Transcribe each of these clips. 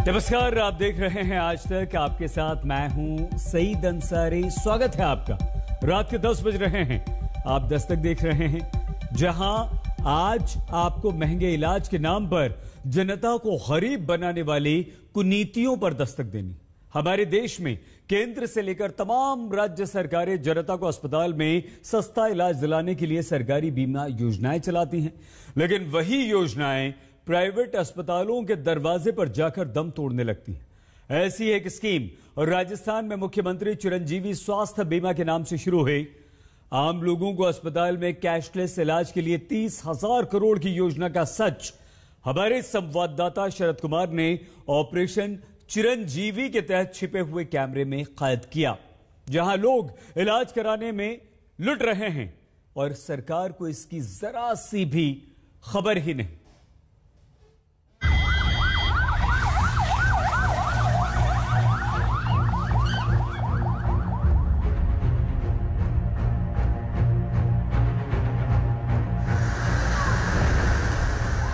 नमस्कार, आप देख रहे हैं आज तक। आपके साथ मैं हूं सईद अंसारी। स्वागत है आपका। रात के 10 बज रहे हैं। आप दस्तक देख रहे हैं, जहां आज आपको महंगे इलाज के नाम पर जनता को गरीब बनाने वाली कुनीतियों पर दस्तक देनी। हमारे देश में केंद्र से लेकर तमाम राज्य सरकारें जनता को अस्पताल में सस्ता इलाज दिलाने के लिए सरकारी बीमा योजनाएं चलाती हैं, लेकिन वही योजनाएं प्राइवेट अस्पतालों के दरवाजे पर जाकर दम तोड़ने लगती हैं। ऐसी एक स्कीम राजस्थान में मुख्यमंत्री चिरंजीवी स्वास्थ्य बीमा के नाम से शुरू हुई। आम लोगों को अस्पताल में कैशलेस इलाज के लिए 30,000 करोड़ की योजना का सच हमारे संवाददाता शरद कुमार ने ऑपरेशन चिरंजीवी के तहत छिपे हुए कैमरे में कैद किया, जहां लोग इलाज कराने में लुट रहे हैं और सरकार को इसकी जरा सी भी खबर ही नहीं।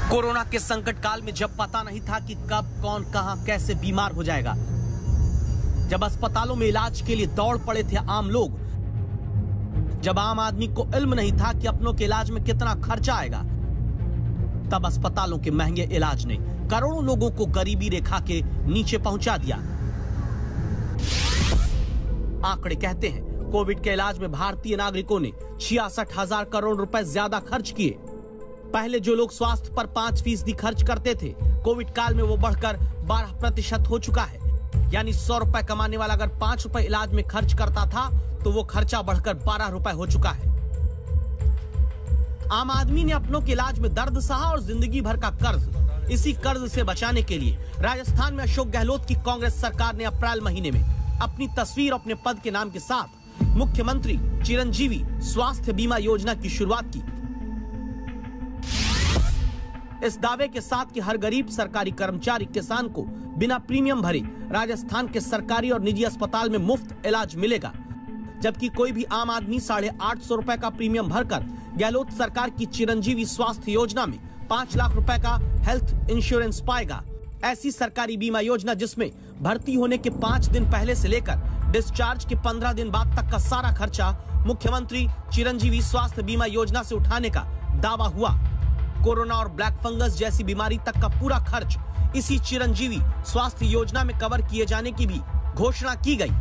कोरोना के संकट काल में जब पता नहीं था कि कब कौन कहां कैसे बीमार हो जाएगा, जब अस्पतालों में इलाज के लिए दौड़ पड़े थे आम लोग, जब आम आदमी को इल्म नहीं था कि अपनों के इलाज में कितना खर्चा आएगा, तब अस्पतालों के महंगे इलाज ने करोड़ों लोगों को गरीबी रेखा के नीचे पहुंचा दिया। आंकड़े कहते हैं कोविड के इलाज में भारतीय नागरिकों ने 66,000 करोड़ रुपए ज्यादा खर्च किए। पहले जो लोग स्वास्थ्य पर 5% खर्च करते थे, कोविड काल में वो बढ़कर 12% हो चुका है। यानी 100 रुपए कमाने वाला अगर 5 रुपए इलाज में खर्च करता था, तो वो खर्चा बढ़कर 12 रुपए हो चुका है। आम आदमी ने अपनों के इलाज में दर्द सहा और जिंदगी भर का कर्ज। इसी कर्ज से बचाने के लिए राजस्थान में अशोक गहलोत की कांग्रेस सरकार ने अप्रैल महीने में अपनी तस्वीर अपने पद के नाम के साथ मुख्यमंत्री चिरंजीवी स्वास्थ्य बीमा योजना की शुरुआत की। इस दावे के साथ कि हर गरीब सरकारी कर्मचारी किसान को बिना प्रीमियम भरे राजस्थान के सरकारी और निजी अस्पताल में मुफ्त इलाज मिलेगा, जबकि कोई भी आम आदमी 850 रुपए का प्रीमियम भरकर गहलोत सरकार की चिरंजीवी स्वास्थ्य योजना में 5 लाख रुपए का हेल्थ इंश्योरेंस पाएगा। ऐसी सरकारी बीमा योजना जिसमें भर्ती होने के 5 दिन पहले से लेकर डिस्चार्ज के 15 दिन बाद तक का सारा खर्चा मुख्यमंत्री चिरंजीवी स्वास्थ्य बीमा योजना से उठाने का दावा हुआ। कोरोना और ब्लैक फंगस जैसी बीमारी तक का पूरा खर्च इसी चिरंजीवी स्वास्थ्य योजना में कवर किए जाने की भी घोषणा की गई।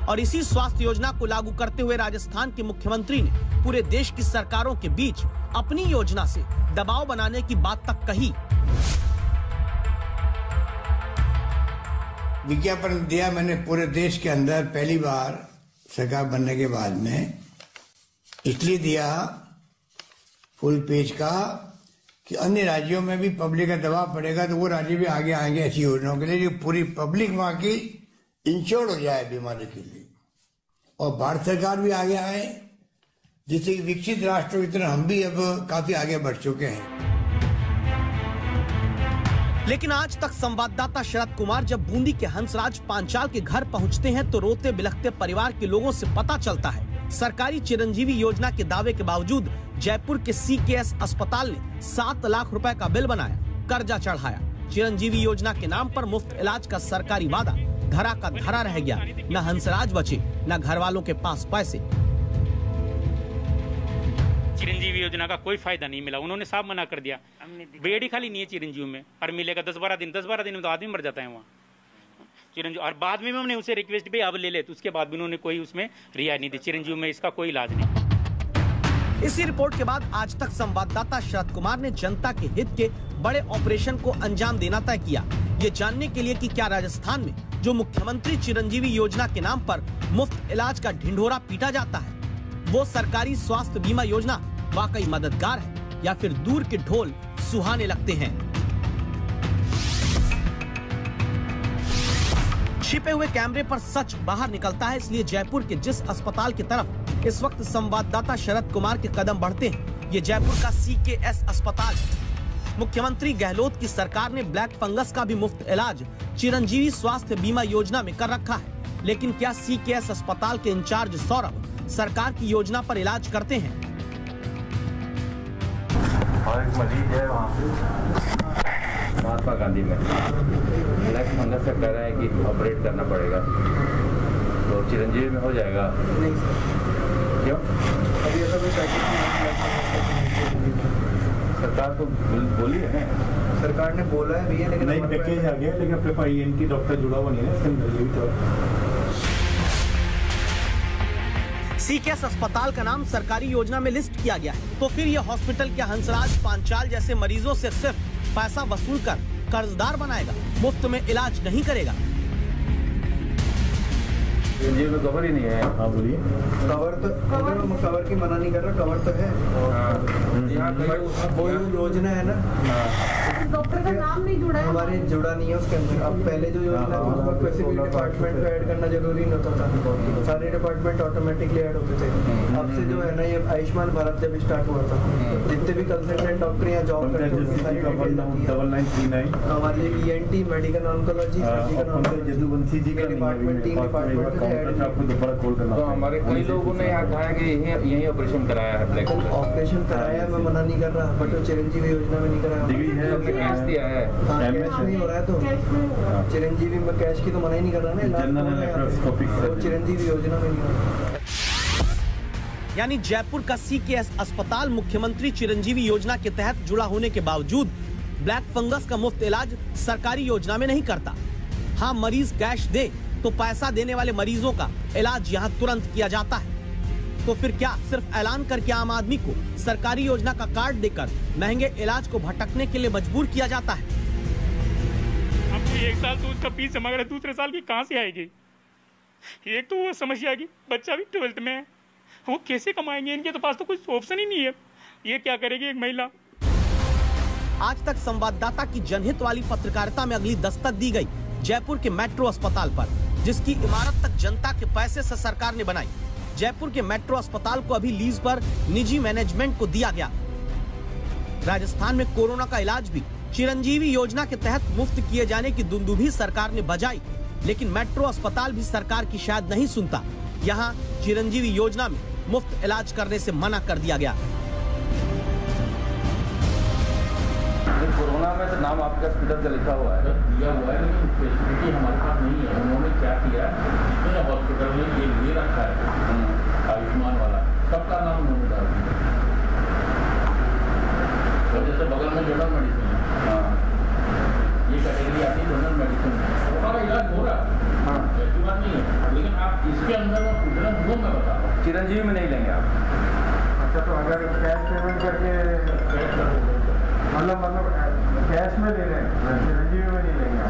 और इसी स्वास्थ्य योजना को लागू करते हुए राजस्थान के मुख्यमंत्री ने पूरे देश की सरकारों के बीच अपनी योजना से दबाव बनाने की बात तक कही। विज्ञापन दिया मैंने पूरे देश के अंदर पहली बार सरकार बनने के बाद में, इसलिए दिया फुल पेज का कि अन्य राज्यों में भी पब्लिक का दबाव पड़ेगा तो वो राज्य भी आगे आएंगे ऐसी योजनाओं के लिए, जो पूरी पब्लिक वहां की इंश्योर्ड हो जाए बीमारी के लिए, और भारत सरकार भी आगे आए, जिससे विकसित राष्ट्रों की तरह हम भी अब काफी आगे बढ़ चुके हैं। लेकिन आज तक संवाददाता शरद कुमार जब बूंदी के हंसराज पांचाल के घर पहुंचते हैं, तो रोते बिलखते परिवार के लोगों से पता चलता है सरकारी चिरंजीवी योजना के दावे के बावजूद जयपुर के CKS अस्पताल ने 7 लाख रुपए का बिल बनाया, कर्जा चढ़ाया। चिरंजीवी योजना के नाम पर मुफ्त इलाज का सरकारी वादा धरा का धरा रह गया। न हंसराज बचे, न घर वालों के पास पैसे। चिरंजीवी योजना का कोई फायदा नहीं मिला, उन्होंने साफ मना कर दिया। बेड ही खाली नहीं है चिरंजीवी में, और मिलेगा 10-12 दिन में तो आदमी मर जाता है वहाँ चिरंजीवी। और बाद में हमने उसे रिक्वेस्ट भी अब ले ले, तो उसके बाद भी उन्होंने कोई उसमें रियायत नहीं दी। चिरंजीवी में इसका कोई इलाज नहीं। इसी रिपोर्ट के बाद आज तक संवाददाता शरद कुमार ने जनता के हित के बड़े ऑपरेशन को अंजाम देना तय किया, ये जानने के लिए कि क्या राजस्थान में जो मुख्यमंत्री चिरंजीवी योजना के नाम पर मुफ्त इलाज का ढिंढोरा पीटा जाता है, वो सरकारी स्वास्थ्य बीमा योजना वाकई मददगार है या फिर दूर के ढोल सुहाने लगते हैं। छिपे हुए कैमरे पर सच बाहर निकलता है, इसलिए जयपुर के जिस अस्पताल की तरफ इस वक्त संवाददाता शरद कुमार के कदम बढ़ते हैं, ये जयपुर का CKS अस्पताल है। मुख्यमंत्री गहलोत की सरकार ने ब्लैक फंगस का भी मुफ्त इलाज चिरंजीवी स्वास्थ्य बीमा योजना में कर रखा है, लेकिन क्या CKS अस्पताल के इंचार्ज सौरभ सरकार की योजना पर इलाज करते हैं? और एक मरीज है वहाँ पे महात्मा गांधी में ब्लैक फंगस से कह रहे हैं कि ऑपरेट करना पड़ेगा, तो चिरंजीवी में हो जाएगा? नहीं सर, क्यों? अभी ऐसा कोई सरकार तो बोली है, सरकार ने बोला है भैया, लेकिन नई पैकेज आ गया, लेकिन अपने पास ENT डॉक्टर जुड़ा हुआ नहीं है इसके अंदर, ये भी तो सीकेएस अस्पताल का नाम सरकारी योजना में लिस्ट किया गया है, तो फिर यह हॉस्पिटल क्या हंसराज पांचाल जैसे मरीजों से सिर्फ पैसा वसूल कर कर्जदार बनाएगा, मुफ्त में इलाज नहीं करेगा? चिरंजीवी में कवर ही नहीं है। हाँ बोलिए। कवर तो कवर की मना नहीं कर रहा, कवर तो है। यहाँ कोई योजना है ना, डॉक्टर का नाम नहीं जुड़ा है, हमारे जुड़ा नहीं है उसके अंदर। अब पहले जो योजना थी उसमें स्पेसिफिक डिपार्टमेंट को ऐड करना जरूरी नहीं होता था, सारे डिपार्टमेंट ऑटोमेटिकली ऐड होते थे। अब से जो है ना, ये आयुष्मान भारत जब स्टार्ट हुआ था, जितने भी कंसल्टेंट डॉक्टर यहाँ जॉब करते हैं उनकी सारी डिटेल आती है। 9939 हमारे ENT, मेडिकल ऑन्कोलॉजी, जदुवंशी जी का डिपार्टमेंट, 3 डिपार्टमेंट आपको दोबारा कॉल करना। तो हमारे कई लोगों ने यहाँ कहा कि यही ऑपरेशन कराया है ब्लैक फंगस। ऑपरेशन कराया, मैं मना नहीं कर रहा, बट वो चिरंजीवी योजना में नहीं कराया। डिग्री है, कैश दिया है, कैश में हो रहा है, तो चिरंजीवी में कैश की तो मना ही नहीं कर रहा ना, तो चिरंजीवी योजना में नहीं हो रहा। यानी जयपुर का सीकेएस अस्पताल मुख्यमंत्री चिरंजीवी योजना के तहत जुड़ा होने के बावजूद ब्लैक फंगस का मुफ्त इलाज सरकारी योजना में नहीं करता। हाँ, मरीज कैश दे तो पैसा देने वाले मरीजों का इलाज यहाँ तुरंत किया जाता है। तो फिर क्या सिर्फ ऐलान करके आम आदमी को सरकारी योजना का कार्ड देकर महंगे इलाज को भटकने के लिए मजबूर किया जाता है? आपको 1 साल तो उसका फीस जमा करे, दूसरे साल की कहाँ से आएगी? एक तो वो समस्या की बच्चा भी 12th में है, वो कैसे कमाएंगे? इनके तो पास तो कुछ ऑप्शन ही नहीं है। ये क्या करेगी एक महिला? आज तक संवाददाता की जनहित वाली पत्रकारिता में अगली दस्तक दी गई जयपुर के मेट्रो अस्पताल पर, जिसकी इमारत तक जनता के पैसे से सरकार ने बनाई। जयपुर के मेट्रो अस्पताल को अभी लीज पर निजी मैनेजमेंट को दिया गया। राजस्थान में कोरोना का इलाज भी चिरंजीवी योजना के तहत मुफ्त किए जाने की दुंदुभी सरकार ने बजाई, लेकिन मेट्रो अस्पताल भी सरकार की शायद नहीं सुनता। यहाँ चिरंजीवी योजना में मुफ्त इलाज करने से मना कर दिया गया। कोरोना में तो नाम आपके हॉस्पिटल का लिखा हुआ है, दिया हुआ है, लेकिन फैसिलिटी हमारे पास नहीं है। उन्होंने क्या किया, जितने हॉस्पिटल में ये रखा है आयुष्मान वाला, सबका नाम उन्होंने डाल दिया। और जैसे बगल में जनरल मेडिसिन है, हाँ, ये कैटेगरी आती है जनरल मेडिसिन, हमारा इलाज हो रहा है, हाँ, ऐसी बात नहीं है। लेकिन आप इसके अंदर में पूछ रहे हैं, वो मैं बता रहा हूँ, चिरंजीवी में नहीं लेंगे आप? अच्छा, तो अगर कैश पेमेंट करके मतलब कैश में ले रहे हैं, चिरंजीवी में नहीं लेंगे।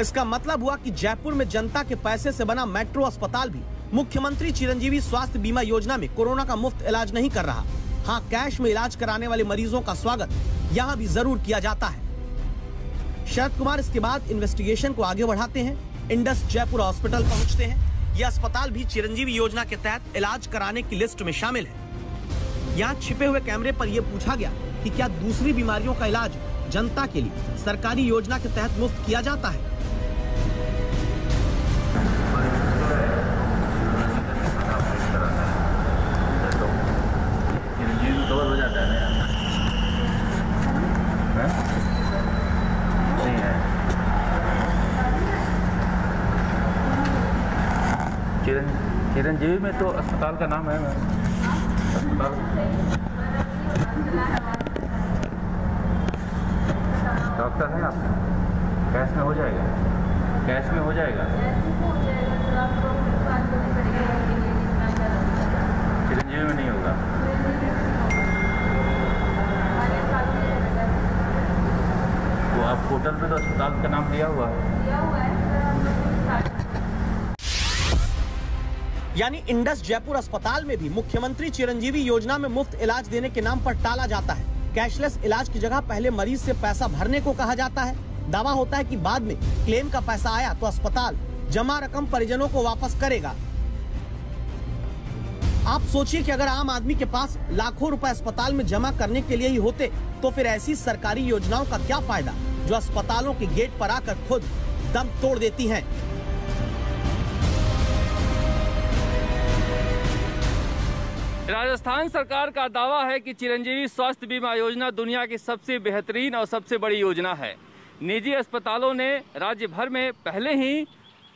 इसका मतलब हुआ कि जयपुर में जनता के पैसे से बना मेट्रो अस्पताल भी मुख्यमंत्री चिरंजीवी स्वास्थ्य बीमा योजना में कोरोना का मुफ्त इलाज नहीं कर रहा। हाँ, कैश में इलाज कराने वाले मरीजों का स्वागत यहाँ भी जरूर किया जाता है। शरद कुमार इसके बाद इन्वेस्टिगेशन को आगे बढ़ाते हैं, इंडस जयपुर हॉस्पिटल पहुँचते हैं। यह अस्पताल भी चिरंजीवी योजना के तहत इलाज कराने की लिस्ट में शामिल है। यहाँ छिपे हुए कैमरे पर यह पूछा गया कि क्या दूसरी बीमारियों का इलाज जनता के लिए सरकारी योजना के तहत मुफ्त किया जाता है? कवर हो जाता है ना, नहीं है। चिरंजीवी में तो अस्पताल का नाम है, अस्पताल डॉक्टर है आप? कैश में हो जाएगा, कैश में हो जाएगा, चिरंजीवी में नहीं होगा। तो आप पोर्टल पे तो अस्पताल का नाम दिया हुआ है। यानी इंडस जयपुर अस्पताल में भी मुख्यमंत्री चिरंजीवी योजना में मुफ्त इलाज देने के नाम पर टाला जाता है। कैशलेस इलाज की जगह पहले मरीज से पैसा भरने को कहा जाता है। दावा होता है कि बाद में क्लेम का पैसा आया तो अस्पताल जमा रकम परिजनों को वापस करेगा। आप सोचिए कि अगर आम आदमी के पास लाखों रुपए अस्पताल में जमा करने के लिए ही होते तो फिर ऐसी सरकारी योजनाओं का क्या फायदा जो अस्पतालों के गेट पर आकर खुद दम तोड़ देती हैं। राजस्थान सरकार का दावा है कि चिरंजीवी स्वास्थ्य बीमा योजना दुनिया की सबसे बेहतरीन और सबसे बड़ी योजना है। निजी अस्पतालों ने राज्य भर में पहले ही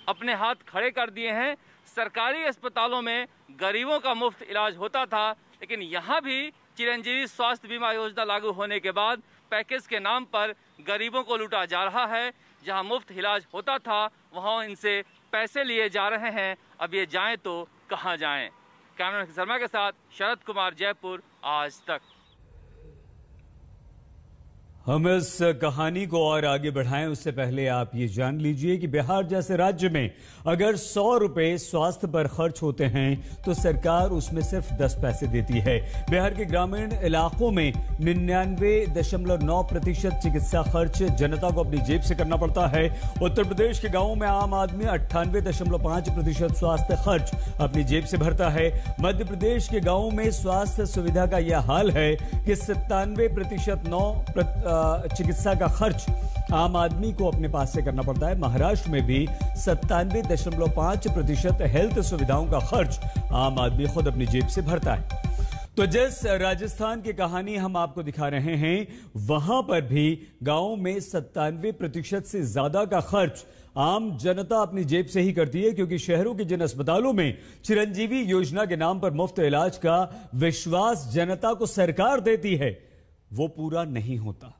अपने हाथ खड़े कर दिए हैं। सरकारी अस्पतालों में गरीबों का मुफ्त इलाज होता था, लेकिन यहाँ भी चिरंजीवी स्वास्थ्य बीमा योजना लागू होने के बाद पैकेज के नाम पर गरीबों को लूटा जा रहा है। जहाँ मुफ्त इलाज होता था वहाँ इनसे पैसे लिए जा रहे हैं। अब ये जाएं तो कहाँ जाएं। कैमरामैन शर्मा के साथ शरद कुमार, जयपुर, आज तक। हम इस कहानी को और आगे बढ़ाएं उससे पहले आप ये जान लीजिए कि बिहार जैसे राज्य में अगर 100 रुपए स्वास्थ्य पर खर्च होते हैं तो सरकार उसमें सिर्फ 10 पैसे देती है। बिहार के ग्रामीण इलाकों में 99.9% चिकित्सा खर्च जनता को अपनी जेब से करना पड़ता है। उत्तर प्रदेश के गांवों में आम आदमी 98.5% स्वास्थ्य खर्च अपनी जेब से भरता है। मध्य प्रदेश के गांवों में स्वास्थ्य सुविधा का यह हाल है कि 97% चिकित्सा का खर्च आम आदमी को अपने पास से करना पड़ता है। महाराष्ट्र में भी 97.5% हेल्थ सुविधाओं का खर्च आम आदमी खुद अपनी जेब से भरता है। तो जिस राजस्थान की कहानी हम आपको दिखा रहे हैं वहां पर भी गांव में 97% से ज्यादा का खर्च आम जनता अपनी जेब से ही करती है, क्योंकि शहरों के जिन अस्पतालों में चिरंजीवी योजना के नाम पर मुफ्त इलाज का विश्वास जनता को सरकार देती है वो पूरा नहीं होता।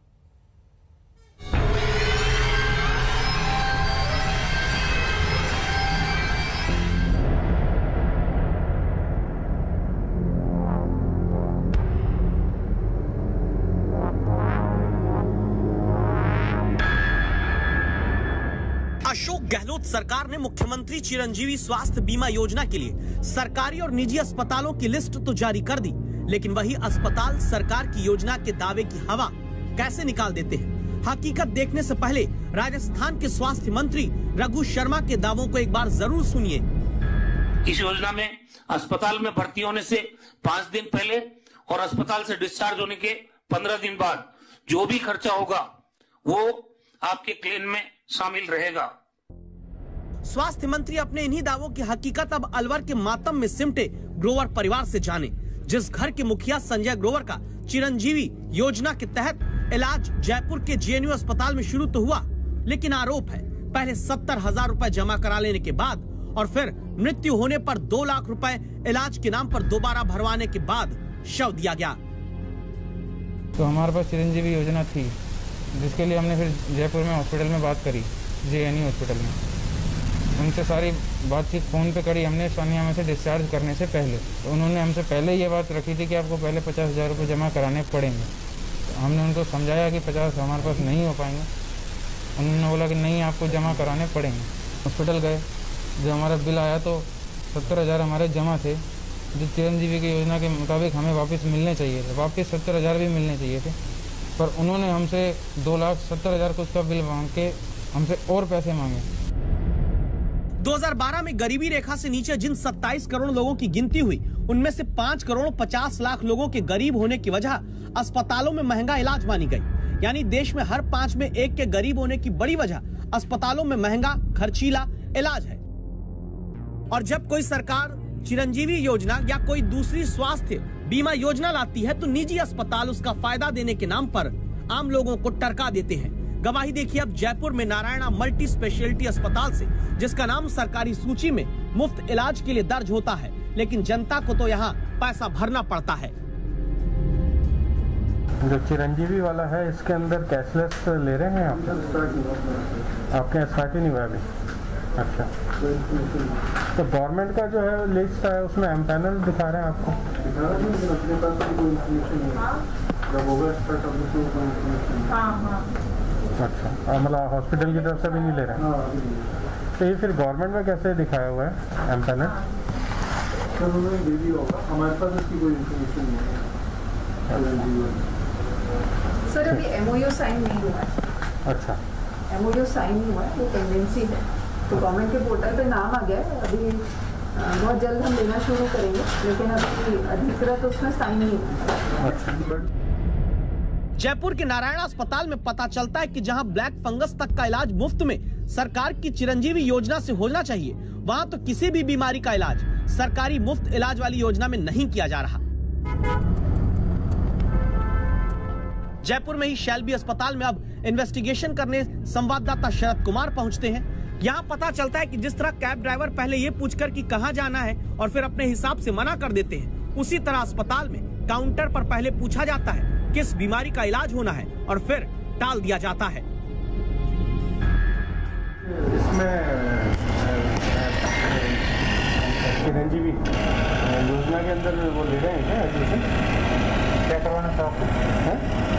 अशोक गहलोत सरकार ने मुख्यमंत्री चिरंजीवी स्वास्थ्य बीमा योजना के लिए सरकारी और निजी अस्पतालों की लिस्ट तो जारी कर दी, लेकिन वही अस्पताल सरकार की योजना के दावे की हवा कैसे निकाल देते हैं। हकीकत देखने से पहले राजस्थान के स्वास्थ्य मंत्री रघु शर्मा के दावों को एक बार जरूर सुनिए। इस योजना में अस्पताल में भर्ती होने से 5 दिन पहले और अस्पताल से डिस्चार्ज होने के 15 दिन बाद जो भी खर्चा होगा वो आपके क्लेम में शामिल रहेगा। स्वास्थ्य मंत्री अपने इन्हीं दावों की हकीकत अब अलवर के मातम में सिमटे ग्रोवर परिवार से जाने। जिस घर के मुखिया संजय ग्रोवर का चिरंजीवी योजना के तहत इलाज जयपुर के जेएनयू अस्पताल में शुरू तो हुआ, लेकिन आरोप है पहले 70,000 रुपए जमा करा लेने के बाद और फिर मृत्यु होने पर 2 लाख रुपए इलाज के नाम पर दोबारा भरवाने के बाद शव दिया गया। तो हमारे पास चिरंजीवी योजना थी, जिसके लिए हमने फिर जयपुर में हॉस्पिटल में बात करी, जेएनयू हॉस्पिटल में। उनसे सारी बातचीत फ़ोन पे करी हमने सानिया में से डिस्चार्ज करने से पहले। तो उन्होंने हमसे पहले ये बात रखी थी कि आपको पहले 50,000 रुपये जमा कराने पड़ेंगे। हमने उनको समझाया कि 50 हमारे पास नहीं हो पाएंगे। उन्होंने बोला कि नहीं, आपको जमा कराने पड़ेंगे। हॉस्पिटल गए, जो हमारा बिल आया तो 70,000 हमारे जमा थे, जो चिरंजीवी की योजना के मुताबिक हमें वापस मिलने चाहिए थे। वापस 70,000 भी मिलने चाहिए थे, पर उन्होंने हमसे 2,70,000 कुछ का बिल मांग के हमसे और पैसे मांगे। 2012 में गरीबी रेखा से नीचे जिन 27 करोड़ लोगों की गिनती हुई, उनमें से 5 करोड़ 50 लाख लोगों के गरीब होने की वजह अस्पतालों में महंगा इलाज मानी गई। यानी देश में हर 5 में 1 के गरीब होने की बड़ी वजह अस्पतालों में महंगा खर्चीला इलाज है। और जब कोई सरकार चिरंजीवी योजना या कोई दूसरी स्वास्थ्य बीमा योजना लाती है तो निजी अस्पताल उसका फायदा देने के नाम पर आम लोगों को टरका देते हैं। गवाही देखिए अब जयपुर में नारायणा मल्टी स्पेशलिटी अस्पताल से, जिसका नाम सरकारी सूची में मुफ्त इलाज के लिए दर्ज होता है, लेकिन जनता को तो यहाँ पैसा भरना पड़ता है। जो चिरंजीवी वाला है इसके अंदर कैशलेस ले रहे हैं आप? आपके स्टार्ट ही नहीं हुआ अभी? अच्छा, तो गवर्नमेंट का जो है लिस्ट है उसमें एमपैनल दिखा रहे हैं आपको? अच्छा, मतलब हॉस्पिटल की तरफ से भी नहीं ले रहे हैं? तो ये फिर गवर्नमेंट में कैसे दिखाया हुआ है एमपैनल? हमारे पास इसकी कोई इन्फॉर्मेशन नहीं है सर। अभी MOU साइन नहीं हुआ है। अच्छा, MOU साइन नहीं हुआ है, वो टेंडेंसी है। तो गवर्नमेंट के पोर्टल पे नाम आ गया है, अभी बहुत जल्द हम लेना शुरू करेंगे, लेकिन अभी अधिकृत उसमें साइन नहीं हुआ। जयपुर के नारायण अस्पताल में पता चलता है कि जहां ब्लैक फंगस तक का इलाज मुफ्त में सरकार की चिरंजीवी योजना से होना चाहिए, वहां तो किसी भी बीमारी का इलाज सरकारी मुफ्त इलाज वाली योजना में नहीं किया जा रहा। जयपुर में ही शैलबी अस्पताल में अब इन्वेस्टिगेशन करने संवाददाता शरद कुमार पहुंचते हैं। यहाँ पता चलता है कि जिस तरह कैब ड्राइवर पहले ये पूछकर कि कहाँ जाना है और फिर अपने हिसाब से मना कर देते हैं, उसी तरह अस्पताल में काउंटर पर पहले पूछा जाता है किस बीमारी का इलाज होना है और फिर टाल दिया जाता है। इसमें चिरंजीवी योजना के अंदर वो ले रहे हैं क्या एडमिशन? क्या करवाना था आपको?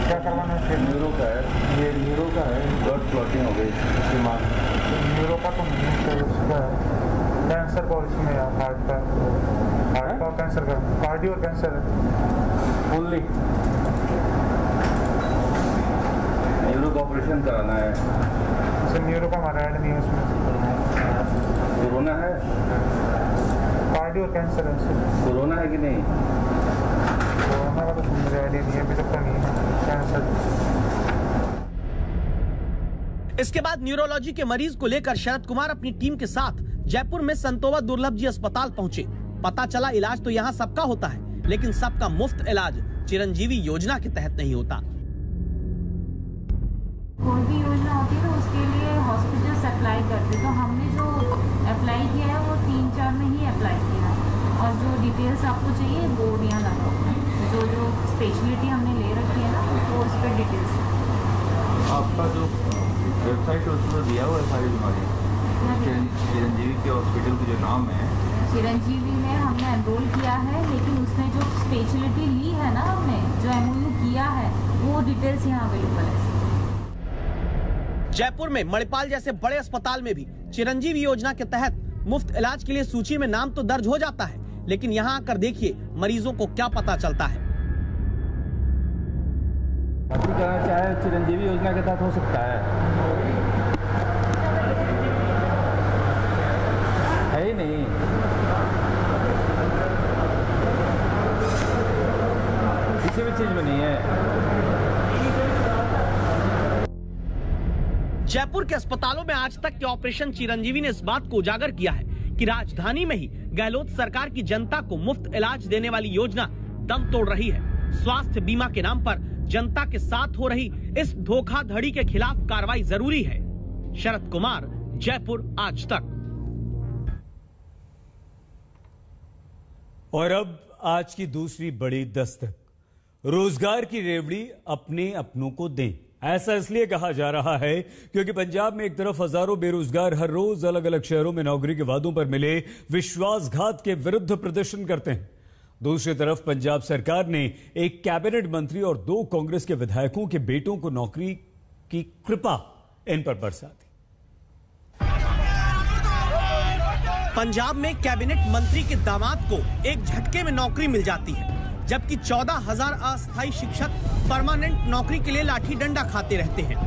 क्या करवाना है? न्यूरो का है, ये न्यूरो का है, ब्लड क्लॉटिंग हो गई इसके बाद। न्यूरो का तो नहीं, उसका कैंसर का इसमें हार्ट का कैंसर का, कार्डियो कैंसर है ओनली। न्यूरो का ऑपरेशन कराना है। सर न्यूरो का हमारा ऐड नहीं है उसमें। कोरोना है, कार्डियो कैंसर है। कोरोना है कि नहीं? कोरोना का तो मेरा ऐड नहीं है, अभी तक नहीं है कैंसर। इसके बाद न्यूरोलॉजी के मरीज को लेकर शरद कुमार अपनी टीम के साथ जयपुर में संतोवा दुर्लभ जी अस्पताल पहुंचे। पता चला इलाज तो यहाँ सबका होता है, लेकिन सबका मुफ्त इलाज चिरंजीवी योजना के तहत नहीं होता। कोई भी योजना होती है तो उसके लिए हॉस्पिटल्स अप्लाई करते, तो हमने जो अप्लाई किया है वो 3-4 में ही अप्लाई किया और जो डिटेल्स आपको चाहिए बोर्ड यहाँ लगा हुआ है, जो स्पेशलिटी हमने ले रखी है ना वो उस पर डिटेल्स। आपका जो वेबसाइट है उसमें दिया हुआ है सारी बीमारी, चिरंजीवी के हॉस्पिटल की जो नाम है चिरंजीवी में हमने एनरोल किया है, लेकिन उसने जो स्पेशलिटी ली है ना, हमने जो MOU किया है वो डिटेल्स यहाँ अवेलेबल है। जयपुर में मणिपाल जैसे बड़े अस्पताल में भी चिरंजीवी योजना के तहत मुफ्त इलाज के लिए सूची में नाम तो दर्ज हो जाता है, लेकिन यहाँ आकर देखिए मरीजों को क्या पता चलता है। कराना चाहे चिरंजीवी योजना के तहत हो सकता है ही नहीं। किसी भी चीज में नहीं है। जयपुर के अस्पतालों में आज तक के ऑपरेशन चिरंजीवी ने इस बात को उजागर किया है कि राजधानी में ही गहलोत सरकार की जनता को मुफ्त इलाज देने वाली योजना दम तोड़ रही है। स्वास्थ्य बीमा के नाम पर जनता के साथ हो रही इस धोखाधड़ी के खिलाफ कार्रवाई जरूरी है। शरद कुमार, जयपुर आज तक। और अब आज की दूसरी बड़ी दस्तक, रोजगार की रेवड़ी अपने अपनों को दें। ऐसा इसलिए कहा जा रहा है क्योंकि पंजाब में एक तरफ हजारों बेरोजगार हर रोज अलग अलग शहरों में नौकरी के वादों पर मिले विश्वासघात के विरुद्ध प्रदर्शन करते हैं। दूसरी तरफ पंजाब सरकार ने एक कैबिनेट मंत्री और 2 कांग्रेस के विधायकों के बेटों को नौकरी की कृपा इन पर बरसा दी। पंजाब में कैबिनेट मंत्री के दामाद को एक झटके में नौकरी मिल जाती है, जबकि 14,000 अस्थायी शिक्षक परमानेंट नौकरी के लिए लाठी डंडा खाते रहते हैं।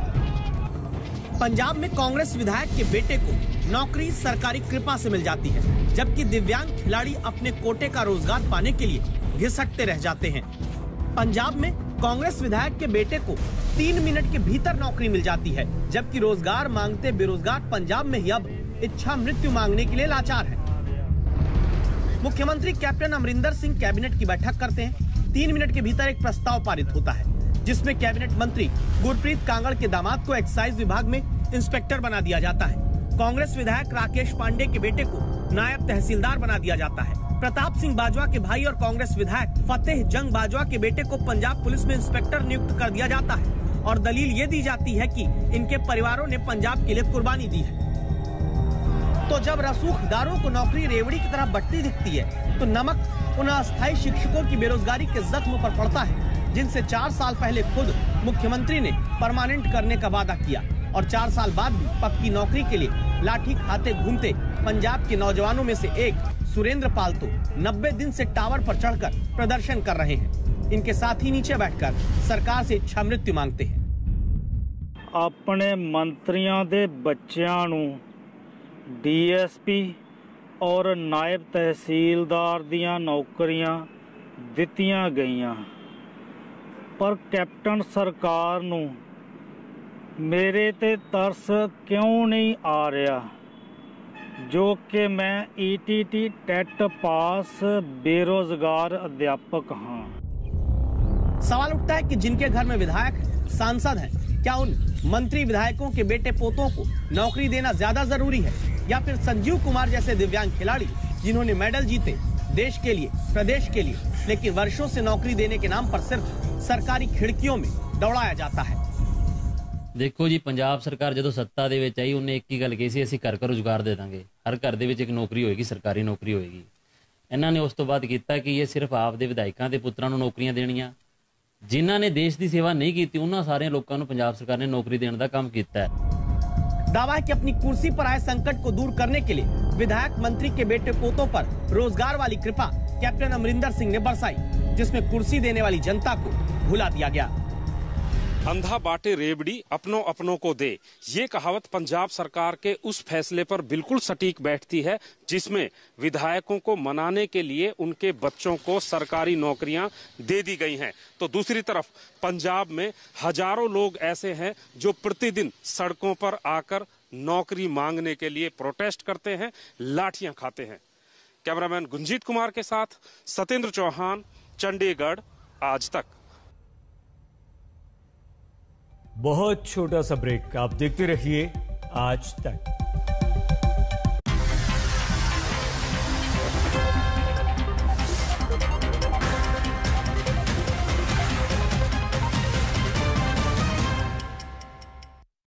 पंजाब में कांग्रेस विधायक के बेटे को नौकरी सरकारी कृपा से मिल जाती है, जबकि दिव्यांग खिलाड़ी अपने कोटे का रोजगार पाने के लिए घिसटते रह जाते हैं। पंजाब में कांग्रेस विधायक के बेटे को 3 मिनट के भीतर नौकरी मिल जाती है, जबकि रोजगार मांगते बेरोजगार पंजाब में ही अब इच्छा मृत्यु मांगने के लिए लाचार है। मुख्यमंत्री कैप्टन अमरिंदर सिंह कैबिनेट की बैठक करते हैं। 3 मिनट के भीतर एक प्रस्ताव पारित होता है, जिसमें कैबिनेट मंत्री गुरप्रीत कांगड़ के दामाद को एक्साइज विभाग में इंस्पेक्टर बना दिया जाता है। कांग्रेस विधायक राकेश पांडे के बेटे को नायब तहसीलदार बना दिया जाता है। प्रताप सिंह बाजवा के भाई और कांग्रेस विधायक फतेह जंग बाजवा के बेटे को पंजाब पुलिस में इंस्पेक्टर नियुक्त कर दिया जाता है और दलील ये दी जाती है कि इनके परिवारों ने पंजाब के लिए कुर्बानी दी है। तो जब रसूखदारों को नौकरी रेवड़ी की तरह बंटती दिखती है, तो नमक उन अस्थायी शिक्षकों की बेरोजगारी के जख्म पर पड़ता है, जिनसे 4 साल पहले खुद मुख्यमंत्री ने परमानेंट करने का वादा किया और 4 साल बाद भी पक्की नौकरी के लिए लाठी खाते घूमते पंजाब के नौजवानों में से एक सुरेंद्र पाल तो 90 दिन से टावर पर चढ़कर प्रदर्शन कर रहे हैं। इनके साथ ही नीचे बैठकर सरकार से इच्छा मृत्यु मांगते हैं। अपने मंत्रियों दे बच्चों नूं DSP और नायब तहसीलदार दियां नौकरियां दित्तियां गईयां, पर कैप्टन सरकार नूं मेरे ते तरस क्यों नहीं आ रहा। जो कि मैं ईटीटी टेट पास बेरोजगार अध्यापक हाँ। सवाल उठता है कि जिनके घर में विधायक हैं, सांसद हैं, क्या उन मंत्री विधायकों के बेटे पोतों को नौकरी देना ज्यादा जरूरी है या फिर संजीव कुमार जैसे दिव्यांग खिलाड़ी जिन्होंने मेडल जीते देश के लिए, प्रदेश के लिए, लेकिन वर्षों से नौकरी देने के नाम पर सिर्फ सरकारी खिड़कियों में दौड़ाया जाता है। देखो जी, पंजाब सरकार ਜਦੋਂ ਸੱਤਾ ਦੇ ਵਿੱਚ ਆਈ ਉਹਨੇ ਇੱਕ ਹੀ ਗੱਲ ਕਹੀ ਸੀ, ਅਸੀਂ ਘਰ ਘਰ ਰੁਜ਼ਗਾਰ ਦੇ ਦਾਂਗੇ, ਹਰ ਘਰ ਦੇ ਵਿੱਚ ਇੱਕ ਨੌਕਰੀ ਹੋਏਗੀ, ਸਰਕਾਰੀ ਨੌਕਰੀ ਹੋਏਗੀ। ਇਹਨਾਂ ਨੇ ਉਸ ਤੋਂ ਬਾਅਦ ਕੀਤਾ ਕਿ ਇਹ ਸਿਰਫ ਆਪ ਦੇ ਵਿਧਾਇਕਾਂ ਦੇ ਪੁੱਤਰਾਂ ਨੂੰ ਨੌਕਰੀਆਂ ਦੇਣੀਆਂ, ਜਿਨ੍ਹਾਂ ਨੇ ਦੇਸ਼ ਦੀ ਸੇਵਾ ਨਹੀਂ ਕੀਤੀ ਉਹਨਾਂ ਸਾਰਿਆਂ ਲੋਕਾਂ ਨੂੰ ਪੰਜਾਬ सरकार ने नौकरी देने का काम किया है। दावा है कि अपनी कुर्सी पर आए संकट को दूर करने के लिए विधायक मंत्री के बेटे पोतों पर रोजगार वाली कृपा कैप्टन अमरिंदर सिंह ने बरसाई, जिसमें कुर्सी देने वाली जनता को भुला दिया गया। अंधा बांटे रेवड़ी अपनों अपनों को दे, ये कहावत पंजाब सरकार के उस फैसले पर बिल्कुल सटीक बैठती है जिसमें विधायकों को मनाने के लिए उनके बच्चों को सरकारी नौकरियां दे दी गई हैं। तो दूसरी तरफ पंजाब में हजारों लोग ऐसे हैं जो प्रतिदिन सड़कों पर आकर नौकरी मांगने के लिए प्रोटेस्ट करते हैं, लाठियां खाते हैं। कैमरामैन गुंजीत कुमार के साथ सतेंद्र चौहान, चंडीगढ़, आज तक। बहुत छोटा सा ब्रेक, आप देखते रहिए आज तक।